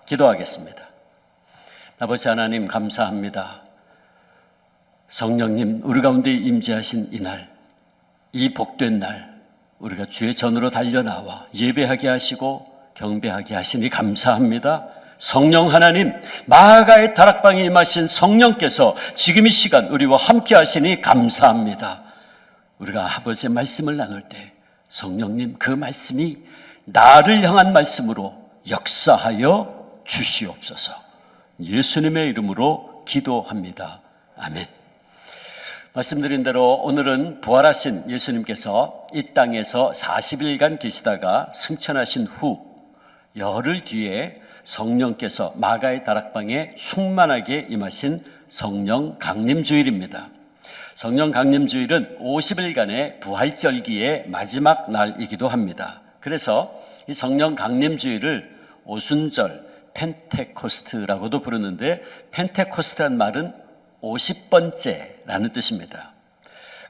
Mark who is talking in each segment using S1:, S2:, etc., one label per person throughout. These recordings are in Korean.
S1: 기도하겠습니다. 아버지 하나님 감사합니다. 성령님 우리 가운데 임재하신 이날, 이 복된 날 우리가 주의 전으로 달려나와 예배하게 하시고 경배하게 하시니 감사합니다. 성령 하나님, 마가의 다락방에 임하신 성령께서 지금 이 시간 우리와 함께 하시니 감사합니다. 우리가 아버지의 말씀을 나눌 때 성령님 그 말씀이 나를 향한 말씀으로 역사하여 주시옵소서. 예수님의 이름으로 기도합니다. 아멘. 말씀드린 대로 오늘은 부활하신 예수님께서 이 땅에서 40일간 계시다가 승천하신 후 열흘 뒤에 성령께서 마가의 다락방에 충만하게 임하신 성령 강림주일입니다. 성령 강림주일은 50일간의 부활절기의 마지막 날이기도 합니다. 그래서 이 성령 강림주일을 오순절, 펜테코스트라고도 부르는데, 펜테코스트란 말은 50번째라는 뜻입니다.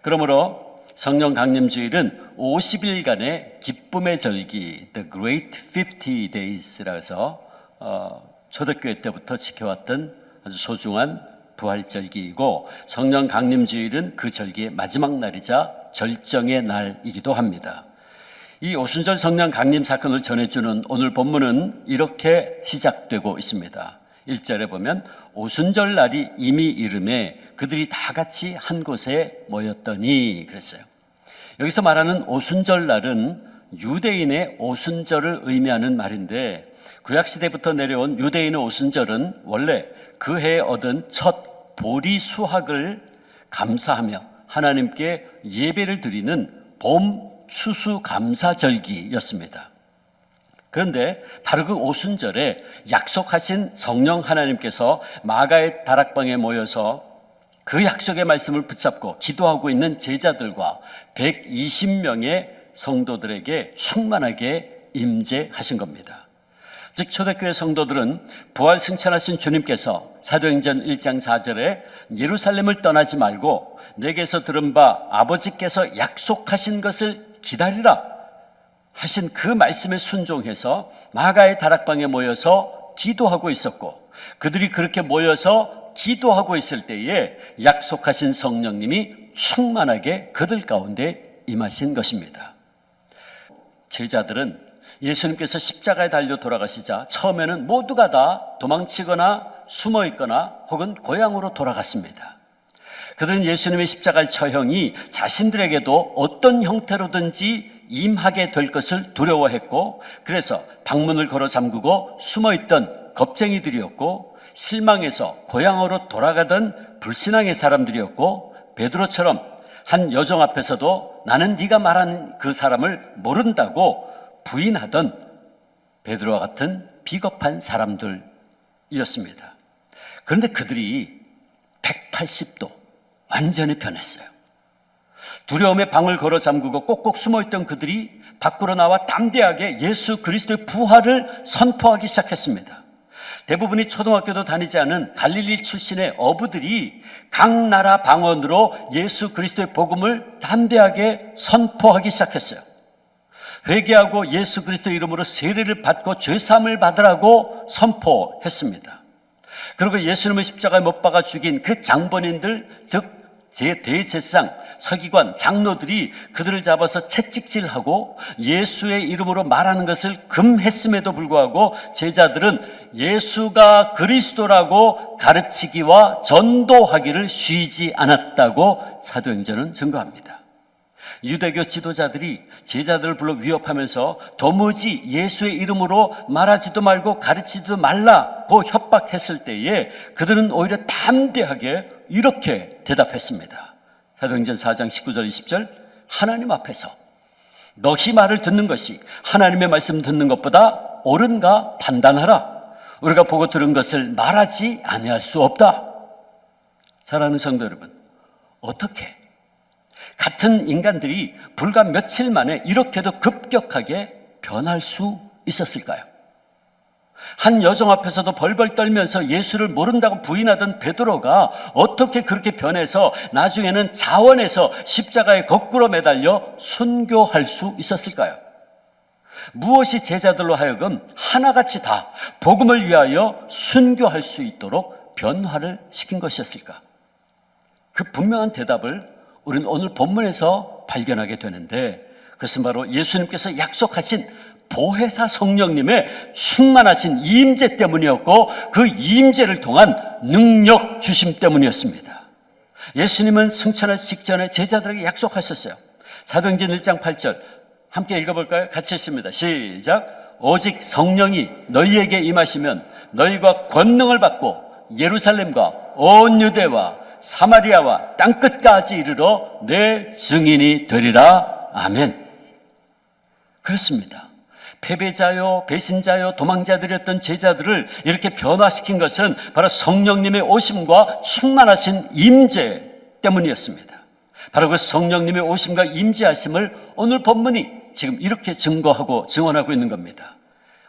S1: 그러므로 성령 강림주일은 50일간의 기쁨의 절기, The Great 50 Days라고 해서 초대교회 때부터 지켜왔던 아주 소중한 부활절기이고, 성령 강림주일은 그 절기의 마지막 날이자 절정의 날이기도 합니다. 이 오순절 성령 강림 사건을 전해주는 오늘 본문은 이렇게 시작되고 있습니다. 1절에 보면 오순절 날이 이미 이름에 그들이 다 같이 한 곳에 모였더니 그랬어요. 여기서 말하는 오순절 날은 유대인의 오순절을 의미하는 말인데, 구약시대부터 내려온 유대인의 오순절은 원래 그 해에 얻은 첫 보리 수확을 감사하며 하나님께 예배를 드리는 봄 추수감사절기였습니다. 그런데 바로 그 오순절에 약속하신 성령 하나님께서 마가의 다락방에 모여서 그 약속의 말씀을 붙잡고 기도하고 있는 제자들과 120명의 성도들에게 충만하게 임재하신 겁니다. 즉 초대교회 성도들은 부활 승천하신 주님께서 사도행전 1장 4절에 예루살렘을 떠나지 말고 내게서 들은 바 아버지께서 약속하신 것을 기다리라 하신 그 말씀에 순종해서 마가의 다락방에 모여서 기도하고 있었고, 그들이 그렇게 모여서 기도하고 있을 때에 약속하신 성령님이 충만하게 그들 가운데 임하신 것입니다. 제자들은 예수님께서 십자가에 달려 돌아가시자 처음에는 모두가 다 도망치거나 숨어 있거나 혹은 고향으로 돌아갔습니다. 그들은 예수님의 십자가의 처형이 자신들에게도 어떤 형태로든지 임하게 될 것을 두려워했고, 그래서 방문을 걸어 잠그고 숨어있던 겁쟁이들이었고, 실망해서 고향으로 돌아가던 불신앙의 사람들이었고, 베드로처럼 한 여종 앞에서도 나는 네가 말한 그 사람을 모른다고 부인하던 베드로와 같은 비겁한 사람들이었습니다. 그런데 그들이 180도 완전히 변했어요. 두려움에 방을 걸어 잠그고 꼭꼭 숨어있던 그들이 밖으로 나와 담대하게 예수 그리스도의 부활을 선포하기 시작했습니다. 대부분이 초등학교도 다니지 않은 갈릴리 출신의 어부들이 각 나라 방언으로 예수 그리스도의 복음을 담대하게 선포하기 시작했어요. 회개하고 예수 그리스도의 이름으로 세례를 받고 죄사함을 받으라고 선포했습니다. 그리고 예수님을 십자가에 못 박아 죽인 그 장본인들, 즉 대제사장, 서기관, 장로들이 그들을 잡아서 채찍질하고 예수의 이름으로 말하는 것을 금했음에도 불구하고 제자들은 예수가 그리스도라고 가르치기와 전도하기를 쉬지 않았다고 사도행전은 증거합니다. 유대교 지도자들이 제자들을 불러 위협하면서 도무지 예수의 이름으로 말하지도 말고 가르치지도 말라고 협박했을 때에 그들은 오히려 담대하게 이렇게 대답했습니다. 사도행전 4장 19절 20절, 하나님 앞에서 너희 말을 듣는 것이 하나님의 말씀 듣는 것보다 옳은가 판단하라. 우리가 보고 들은 것을 말하지 아니할 수 없다. 사랑하는 성도 여러분, 어떻게 같은 인간들이 불과 며칠 만에 이렇게도 급격하게 변할 수 있었을까요? 한 여종 앞에서도 벌벌 떨면서 예수를 모른다고 부인하던 베드로가 어떻게 그렇게 변해서 나중에는 자원해서 십자가에 거꾸로 매달려 순교할 수 있었을까요? 무엇이 제자들로 하여금 하나같이 다 복음을 위하여 순교할 수 있도록 변화를 시킨 것이었을까? 그 분명한 대답을 우리는 오늘 본문에서 발견하게 되는데, 그것은 바로 예수님께서 약속하신 보혜사 성령님의 충만하신 임재 때문이었고, 그 임재를 통한 능력 주심 때문이었습니다. 예수님은 승천하시기 직전에 제자들에게 약속하셨어요. 사도행전 1장 8절 함께 읽어볼까요? 같이 읽습니다. 시작. 오직 성령이 너희에게 임하시면 너희가 권능을 받고 예루살렘과 온 유대와 사마리아와 땅끝까지 이르러 내 증인이 되리라. 아멘. 그렇습니다. 패배자요, 배신자요, 도망자들이었던 제자들을 이렇게 변화시킨 것은 바로 성령님의 오심과 충만하신 임재 때문이었습니다. 바로 그 성령님의 오심과 임재하심을 오늘 본문이 지금 이렇게 증거하고 증언하고 있는 겁니다.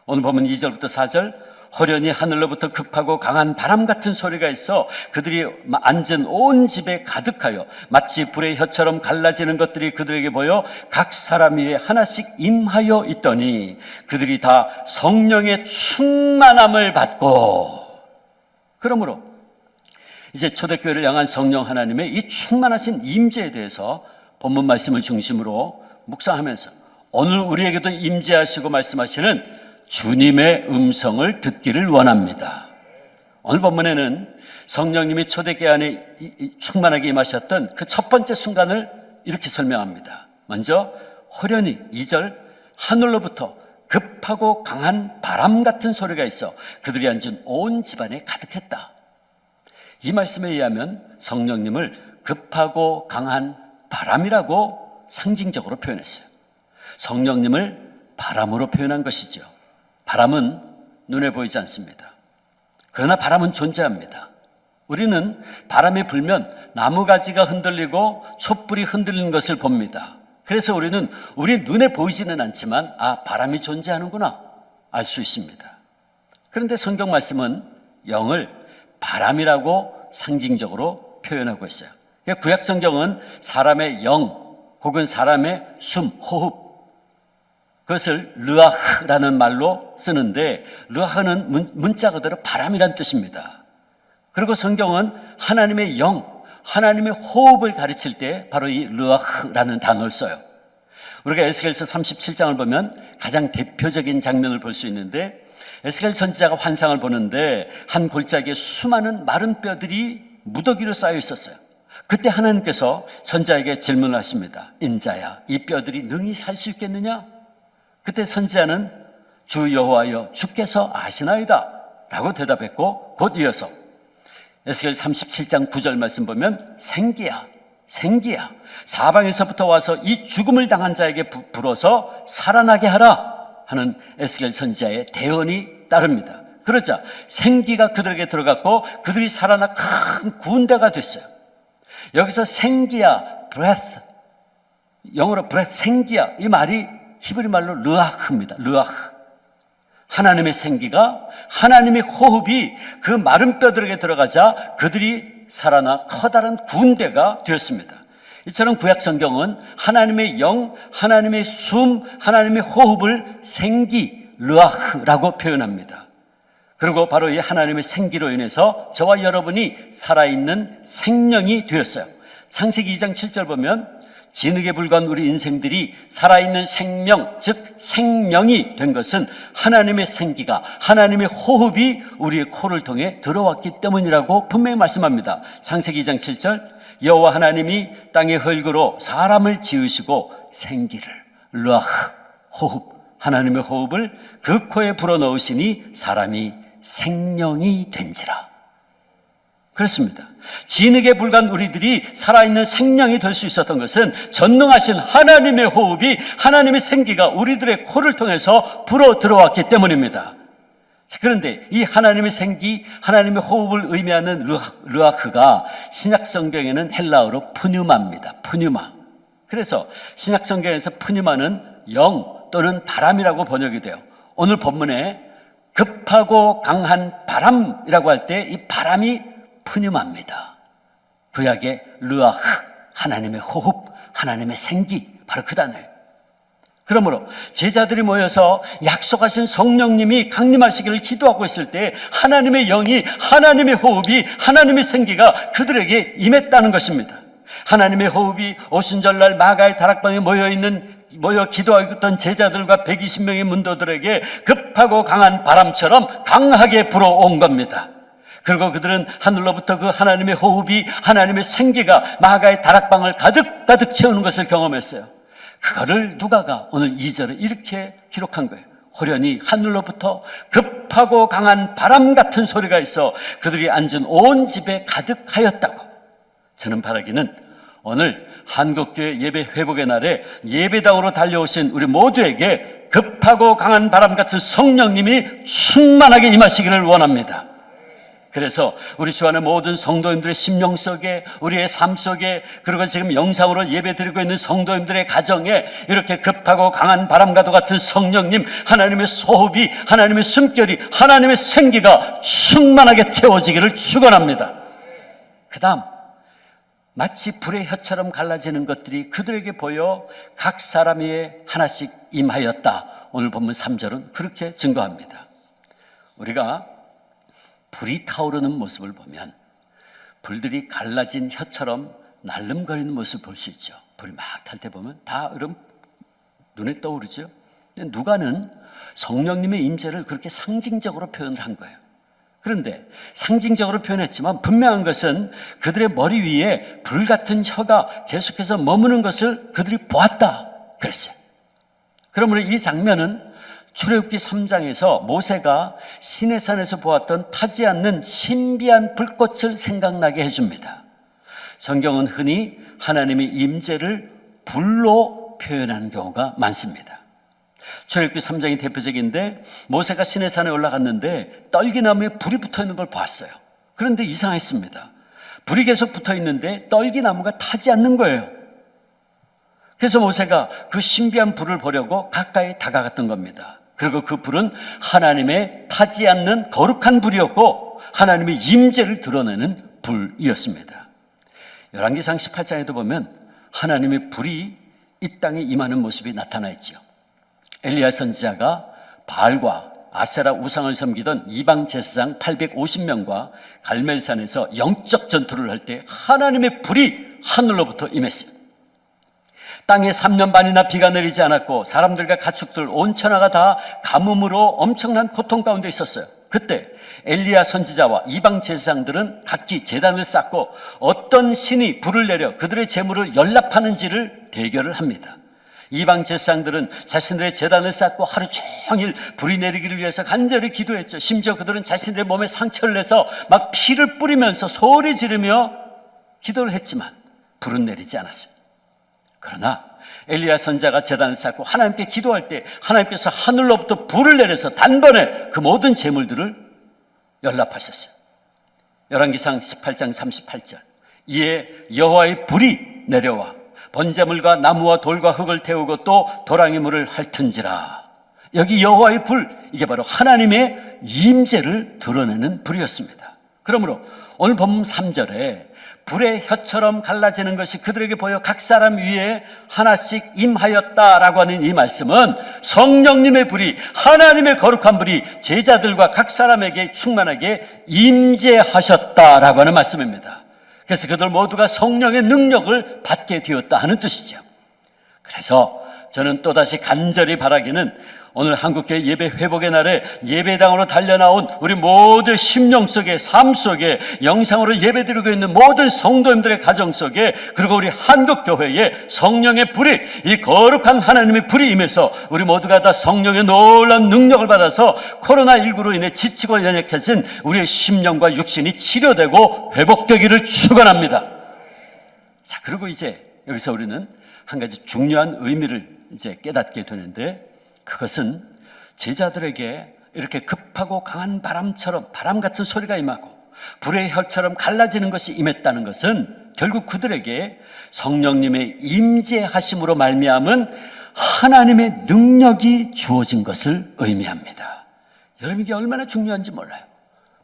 S1: 오늘 본문 2절부터 4절, 호련히 하늘로부터 급하고 강한 바람 같은 소리가 있어 그들이 앉은 온 집에 가득하여 마치 불의 혀처럼 갈라지는 것들이 그들에게 보여 각 사람 위에 하나씩 임하여 있더니 그들이 다 성령의 충만함을 받고. 그러므로 이제 초대교회를 향한 성령 하나님의 이 충만하신 임재에 대해서 본문 말씀을 중심으로 묵상하면서 오늘 우리에게도 임재하시고 말씀하시는 주님의 음성을 듣기를 원합니다. 오늘 본문에는 성령님이 초대교회 안에 충만하게 임하셨던 그 첫 번째 순간을 이렇게 설명합니다. 먼저 호련히 2절, 하늘로부터 급하고 강한 바람 같은 소리가 있어 그들이 앉은 온 집안에 가득했다. 이 말씀에 의하면 성령님을 급하고 강한 바람이라고 상징적으로 표현했어요. 성령님을 바람으로 표현한 것이죠. 바람은 눈에 보이지 않습니다. 그러나 바람은 존재합니다. 우리는 바람이 불면 나무가지가 흔들리고 촛불이 흔들리는 것을 봅니다. 그래서 우리는 우리 눈에 보이지는 않지만 바람이 존재하는구나 알 수 있습니다. 그런데 성경 말씀은 영을 바람이라고 상징적으로 표현하고 있어요. 구약 성경은 사람의 영 혹은 사람의 숨, 호흡, 그것을 르아흐라는 말로 쓰는데, 르아흐는 문자 그대로 바람이란 뜻입니다. 그리고 성경은 하나님의 영, 하나님의 호흡을 가르칠 때 바로 이 르아흐라는 단어를 써요. 우리가 에스겔서 37장을 보면 가장 대표적인 장면을 볼 수 있는데, 에스겔 선지자가 환상을 보는데 한 골짜기에 수많은 마른 뼈들이 무더기로 쌓여 있었어요. 그때 하나님께서 선지자에게 질문을 하십니다. 인자야, 이 뼈들이 능히 살 수 있겠느냐? 그때 선지자는 주 여호와여 주께서 아시나이다 라고 대답했고, 곧 이어서 에스겔 37장 9절 말씀 보면 생기야 사방에서부터 와서 이 죽음을 당한 자에게 불어서 살아나게 하라 하는 에스겔 선지자의 대언이 따릅니다. 그러자 생기가 그들에게 들어갔고 그들이 살아나 큰 군대가 됐어요. 여기서 생기야, breath, 영어로 breath, 생기야, 이 말이 히브리 말로 르아흐입니다. 르아흐. 하나님의 생기가, 하나님의 호흡이 그 마른 뼈들에게 들어가자 그들이 살아나 커다란 군대가 되었습니다. 이처럼 구약 성경은 하나님의 영, 하나님의 숨, 하나님의 호흡을 생기, 르아흐라고 표현합니다. 그리고 바로 이 하나님의 생기로 인해서 저와 여러분이 살아있는 생명이 되었어요. 창세기 2장 7절 보면 진흙에 불과한 우리 인생들이 살아있는 생명, 즉 생명이 된 것은 하나님의 생기가, 하나님의 호흡이 우리의 코를 통해 들어왔기 때문이라고 분명히 말씀합니다. 창세기 2장 7절, 여호와 하나님이 땅의 흙으로 사람을 지으시고 생기를, 르아흐, 호흡, 하나님의 호흡을 그 코에 불어넣으시니 사람이 생명이 된지라. 그렇습니다. 진흙에 불과한 우리들이 살아있는 생명이 될 수 있었던 것은 전능하신 하나님의 호흡이, 하나님의 생기가 우리들의 코를 통해서 불어 들어왔기 때문입니다. 그런데 이 하나님의 생기, 하나님의 호흡을 의미하는 르아흐가 신약 성경에는 헬라어로 푸뉴마입니다. 푸뉴마. 그래서 신약 성경에서 푸뉴마는 영 또는 바람이라고 번역이 돼요. 오늘 본문에 급하고 강한 바람이라고 할 때 이 바람이 푸뉴마입니다. 구약의 르아흐, 하나님의 호흡, 하나님의 생기, 바로 그 단어예요. 그러므로 제자들이 모여서 약속하신 성령님이 강림하시기를 기도하고 있을 때 하나님의 영이, 하나님의 호흡이, 하나님의 생기가 그들에게 임했다는 것입니다. 하나님의 호흡이 오순절날 마가의 다락방에 모여 기도하고 있던 제자들과 120명의 문도들에게 급하고 강한 바람처럼 강하게 불어온 겁니다. 그리고 그들은 하늘로부터 그 하나님의 호흡이, 하나님의 생기가 마가의 다락방을 가득 채우는 것을 경험했어요. 그거를 누가가 오늘 2절에 이렇게 기록한 거예요. 호련히 하늘로부터 급하고 강한 바람 같은 소리가 있어 그들이 앉은 온 집에 가득하였다고. 저는 바라기는 오늘 한국교회 예배 회복의 날에 예배당으로 달려오신 우리 모두에게 급하고 강한 바람 같은 성령님이 충만하게 임하시기를 원합니다. 그래서 우리 주 안에 모든 성도님들의 심령 속에, 우리의 삶 속에, 그리고 지금 영상으로 예배드리고 있는 성도님들의 가정에 이렇게 급하고 강한 바람과도 같은 성령님, 하나님의 소흡이, 하나님의 숨결이, 하나님의 생기가 충만하게 채워지기를 축원합니다. 그 다음, 마치 불의 혀처럼 갈라지는 것들이 그들에게 보여 각 사람 위에 하나씩 임하였다. 오늘 본문 3절은 그렇게 증거합니다. 우리가 불이 타오르는 모습을 보면 불들이 갈라진 혀처럼 날름거리는 모습을 볼 수 있죠. 불이 막 탈 때 보면 다 여러분 눈에 떠오르죠. 근데 누가는 성령님의 임재를 그렇게 상징적으로 표현을 한 거예요. 그런데 상징적으로 표현했지만 분명한 것은 그들의 머리 위에 불 같은 혀가 계속해서 머무는 것을 그들이 보았다 그랬어요. 그러므로 이 장면은 출애굽기 3장에서 모세가 시내산에서 보았던 타지 않는 신비한 불꽃을 생각나게 해줍니다. 성경은 흔히 하나님의 임재를 불로 표현하는 경우가 많습니다. 출애굽기 3장이 대표적인데 모세가 시내산에 올라갔는데 떨기나무에 불이 붙어있는 걸 봤어요. 그런데 이상했습니다. 불이 계속 붙어있는데 떨기나무가 타지 않는 거예요. 그래서 모세가 그 신비한 불을 보려고 가까이 다가갔던 겁니다. 그리고 그 불은 하나님의 타지 않는 거룩한 불이었고 하나님의 임재를 드러내는 불이었습니다. 열왕기상 18장에도 보면 하나님의 불이 이 땅에 임하는 모습이 나타나 있죠. 엘리야 선지자가 바알과 아세라 우상을 섬기던 이방 제사장 850명과 갈멜산에서 영적 전투를 할 때 하나님의 불이 하늘로부터 임했어요. 땅에 3년 반이나 비가 내리지 않았고 사람들과 가축들 온 천하가 다 가뭄으로 엄청난 고통 가운데 있었어요. 그때 엘리야 선지자와 이방 제사장들은 각기 제단을 쌓고 어떤 신이 불을 내려 그들의 재물을 연락하는지를 대결을 합니다. 이방 제사장들은 자신들의 제단을 쌓고 하루 종일 불이 내리기를 위해서 간절히 기도했죠. 심지어 그들은 자신들의 몸에 상처를 내서 막 피를 뿌리면서 소리 지르며 기도를 했지만 불은 내리지 않았어요. 그러나 엘리야 선지자가 제단을 쌓고 하나님께 기도할 때 하나님께서 하늘로부터 불을 내려서 단번에 그 모든 재물들을 연락하셨어요. 열왕기상 18장 38절 이에 여호와의 불이 내려와 번제물과 나무와 돌과 흙을 태우고 또 도랑이 물을 핥은지라. 여기 여호와의 불, 이게 바로 하나님의 임재를 드러내는 불이었습니다. 그러므로 오늘 본문 3절에 불의 혀처럼 갈라지는 것이 그들에게 보여 각 사람 위에 하나씩 임하였다라고 하는 이 말씀은 성령님의 불이, 하나님의 거룩한 불이 제자들과 각 사람에게 충만하게 임재하셨다라고 하는 말씀입니다. 그래서 그들 모두가 성령의 능력을 받게 되었다 하는 뜻이죠. 그래서 저는 또다시 간절히 바라기는 오늘 한국교회 예배 회복의 날에 예배당으로 달려나온 우리 모두의 심령 속에, 삶 속에, 영상으로 예배드리고 있는 모든 성도님들의 가정 속에, 그리고 우리 한국교회에 성령의 불이, 이 거룩한 하나님의 불이 임해서 우리 모두가 다 성령의 놀라운 능력을 받아서 코로나19로 인해 지치고 연약해진 우리의 심령과 육신이 치료되고 회복되기를 축원합니다. 자, 그리고 이제 여기서 우리는 한 가지 중요한 의미를 이제 깨닫게 되는데, 그것은 제자들에게 이렇게 급하고 강한 바람처럼, 바람 같은 소리가 임하고 불의 혀처럼 갈라지는 것이 임했다는 것은 결국 그들에게 성령님의 임재하심으로 말미암은 하나님의 능력이 주어진 것을 의미합니다. 여러분, 이게 얼마나 중요한지 몰라요.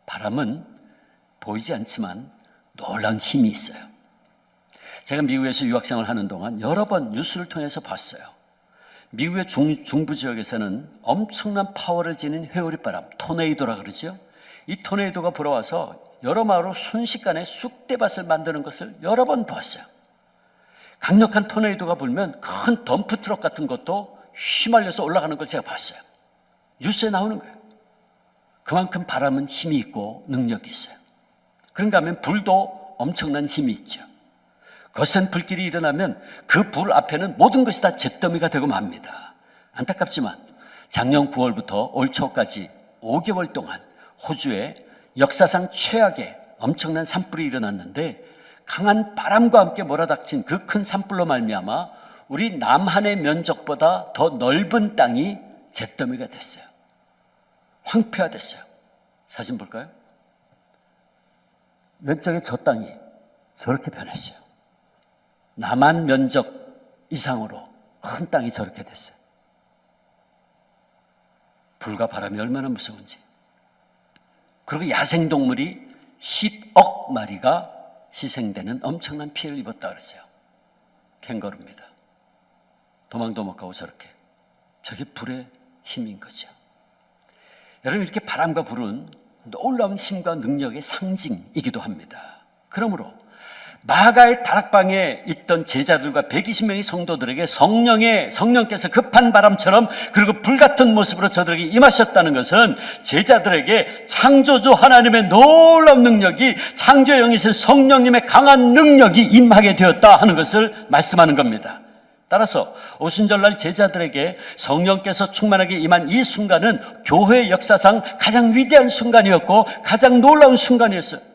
S1: 바람은 보이지 않지만 놀라운 힘이 있어요. 제가 미국에서 유학생활을 하는 동안 여러 번 뉴스를 통해서 봤어요. 미국의 중부 지역에서는 엄청난 파워를 지닌 회오리바람, 토네이도라 그러죠. 이 토네이도가 불어와서 여러 마을로 순식간에 쑥대밭을 만드는 것을 여러 번 보았어요. 강력한 토네이도가 불면 큰 덤프트럭 같은 것도 휘말려서 올라가는 걸 제가 봤어요. 뉴스에 나오는 거예요. 그만큼 바람은 힘이 있고 능력이 있어요. 그런가 하면 불도 엄청난 힘이 있죠. 거센 불길이 일어나면 그 불 앞에는 모든 것이 다 잿더미가 되고 맙니다. 안타깝지만 작년 9월부터 올 초까지 5개월 동안 호주에 역사상 최악의 엄청난 산불이 일어났는데 강한 바람과 함께 몰아닥친 그 큰 산불로 말미암아 우리 남한의 면적보다 더 넓은 땅이 잿더미가 됐어요. 황폐화됐어요. 사진 볼까요? 왼쪽에 저 땅이 저렇게 변했어요. 남한 면적 이상으로 큰 땅이 저렇게 됐어요. 불과 바람이 얼마나 무서운지. 그리고 야생동물이 10억 마리가 희생되는 엄청난 피해를 입었다 그랬어요. 캥거루입니다. 도망도 못 가고 저렇게. 저게 불의 힘인 거죠. 여러분, 이렇게 바람과 불은 놀라운 힘과 능력의 상징이기도 합니다. 그러므로 마가의 다락방에 있던 제자들과 120명의 성도들에게 성령께서 급한 바람처럼 그리고 불같은 모습으로 저들에게 임하셨다는 것은 제자들에게 창조주 하나님의 놀라운 능력이, 창조의 영이신 성령님의 강한 능력이 임하게 되었다 하는 것을 말씀하는 겁니다. 따라서 오순절날 제자들에게 성령께서 충만하게 임한 이 순간은 교회의 역사상 가장 위대한 순간이었고 가장 놀라운 순간이었어요.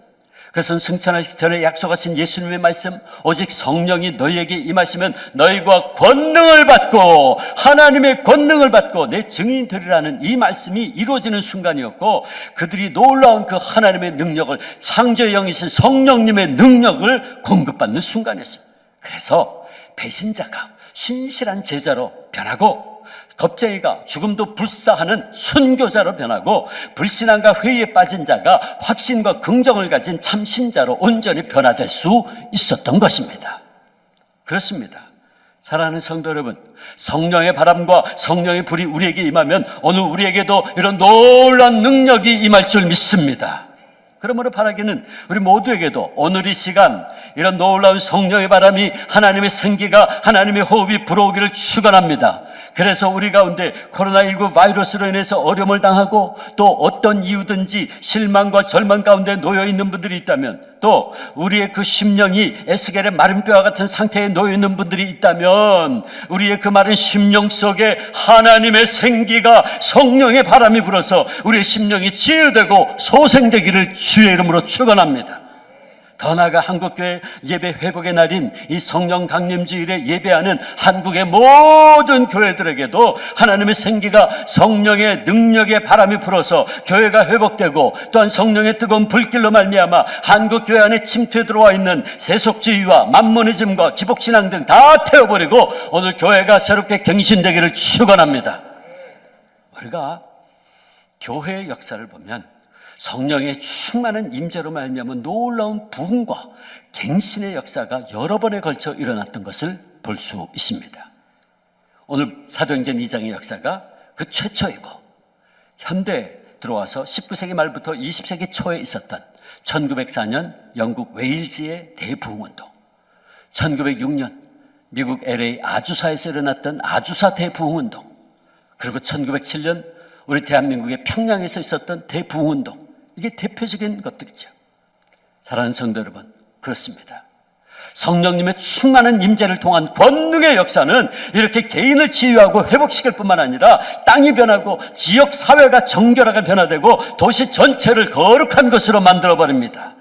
S1: 그것은 승천하시기 전에 약속하신 예수님의 말씀, 오직 성령이 너희에게 임하시면 너희가 권능을 받고 하나님의 권능을 받고 내 증인이 되리라는 이 말씀이 이루어지는 순간이었고, 그들이 놀라운 그 하나님의 능력을, 창조의 영이신 성령님의 능력을 공급받는 순간이었어요. 그래서 배신자가 신실한 제자로 변하고 겁쟁이가 죽음도 불사하는 순교자로 변하고 불신앙과 회의에 빠진 자가 확신과 긍정을 가진 참신자로 온전히 변화될 수 있었던 것입니다. 그렇습니다. 사랑하는 성도 여러분, 성령의 바람과 성령의 불이 우리에게 임하면 오늘 우리에게도 이런 놀라운 능력이 임할 줄 믿습니다. 그러므로 바라기는 우리 모두에게도 오늘 이 시간 이런 놀라운 성령의 바람이, 하나님의 생기가, 하나님의 호흡이 불어오기를 축원합니다. 그래서 우리 가운데 코로나19 바이러스로 인해서 어려움을 당하고 또 어떤 이유든지 실망과 절망 가운데 놓여 있는 분들이 있다면, 또 우리의 그 심령이 에스겔의 마른 뼈와 같은 상태에 놓여 있는 분들이 있다면 우리의 그 마른 심령 속에 하나님의 생기가, 성령의 바람이 불어서 우리의 심령이 치유되고 소생되기를 주의 이름으로 축원합니다. 더 나아가 한국교회 예배 회복의 날인 이 성령 강림주일에 예배하는 한국의 모든 교회들에게도 하나님의 생기가, 성령의 능력의 바람이 불어서 교회가 회복되고, 또한 성령의 뜨거운 불길로 말미암아 한국교회 안에 침투해 들어와 있는 세속주의와 만모니즘과 기복신앙 등 다 태워버리고 오늘 교회가 새롭게 갱신되기를 축원합니다. 우리가 교회의 역사를 보면 성령의 충만한 임재로 말미암은 놀라운 부흥과 갱신의 역사가 여러 번에 걸쳐 일어났던 것을 볼 수 있습니다. 오늘 사도행전 2장의 역사가 그 최초이고, 현대에 들어와서 19세기 말부터 20세기 초에 있었던 1904년 영국 웨일즈의 대부흥운동, 1906년 미국 LA 아주사에서 일어났던 아주사 대부흥운동, 그리고 1907년 우리 대한민국의 평양에서 있었던 대부흥운동, 이게 대표적인 것들이죠. 사랑하는 성도 여러분, 그렇습니다. 성령님의 충만한 임재를 통한 권능의 역사는 이렇게 개인을 치유하고 회복시킬 뿐만 아니라 땅이 변하고 지역 사회가 정결하게 변화되고 도시 전체를 거룩한 것으로 만들어버립니다.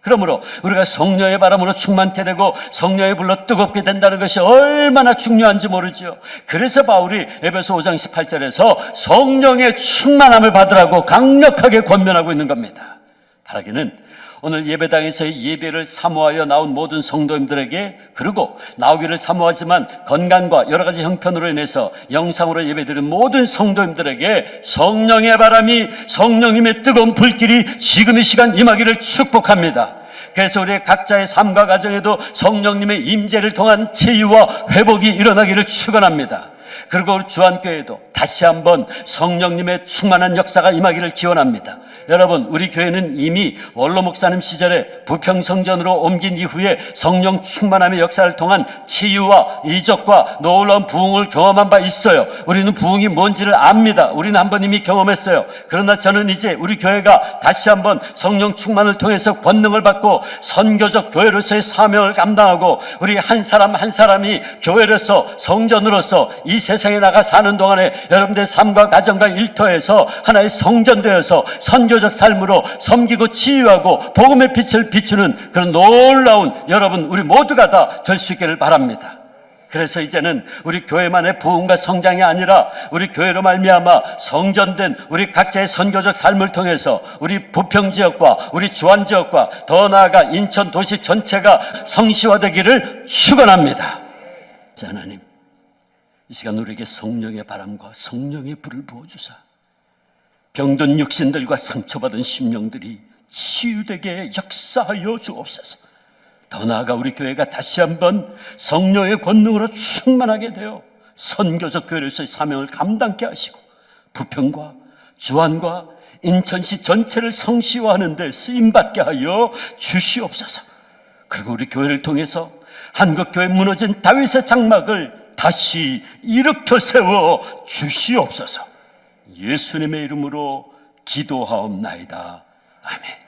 S1: 그러므로 우리가 성령의 바람으로 충만케 되고 성령의 불로 뜨겁게 된다는 것이 얼마나 중요한지 모르죠. 그래서 바울이 에베소 5장 18절에서 성령의 충만함을 받으라고 강력하게 권면하고 있는 겁니다. 바라기는 오늘 예배당에서의 예배를 사모하여 나온 모든 성도님들에게, 그리고 나오기를 사모하지만 건강과 여러 가지 형편으로 인해서 영상으로 예배드리는 모든 성도님들에게 성령의 바람이, 성령님의 뜨거운 불길이 지금 이 시간 임하기를 축복합니다. 그래서 우리의 각자의 삶과 가정에도 성령님의 임재를 통한 치유와 회복이 일어나기를 축원합니다. 그리고 주안교회도 다시 한번 성령님의 충만한 역사가 임하기를 기원합니다. 여러분, 우리 교회는 이미 원로 목사님 시절에 부평성전으로 옮긴 이후에 성령 충만함의 역사를 통한 치유와 이적과 놀라운 부흥을 경험한 바 있어요. 우리는 부흥이 뭔지를 압니다. 우리는 한번 이미 경험했어요. 그러나 저는 이제 우리 교회가 다시 한번 성령 충만을 통해서 권능을 받고 선교적 교회로서의 사명을 감당하고 우리 한 사람 한 사람이 교회로서 성전으로서 이 세상에 나가 사는 동안에 여러분들의 삶과 가정과 일터에서 하나의 성전되어서 선교적 삶으로 섬기고 치유하고 복음의 빛을 비추는 그런 놀라운 여러분 우리 모두가 다 될 수 있기를 바랍니다. 그래서 이제는 우리 교회만의 부흥과 성장이 아니라 우리 교회로 말미암아 성전된 우리 각자의 선교적 삶을 통해서 우리 부평지역과 우리 주안지역과 더 나아가 인천 도시 전체가 성시화되기를 축원합니다. 하나님, 이 시간 우리에게 성령의 바람과 성령의 불을 부어주사 병든 육신들과 상처받은 심령들이 치유되게 역사하여 주옵소서. 더 나아가 우리 교회가 다시 한번 성령의 권능으로 충만하게 되어 선교적 교회로서의 사명을 감당케 하시고 부평과 주안과 인천시 전체를 성시화하는 데 쓰임받게 하여 주시옵소서. 그리고 우리 교회를 통해서 한국교회 무너진 다윗의 장막을 다시 일으켜 세워 주시옵소서. 예수님의 이름으로 기도하옵나이다. 아멘.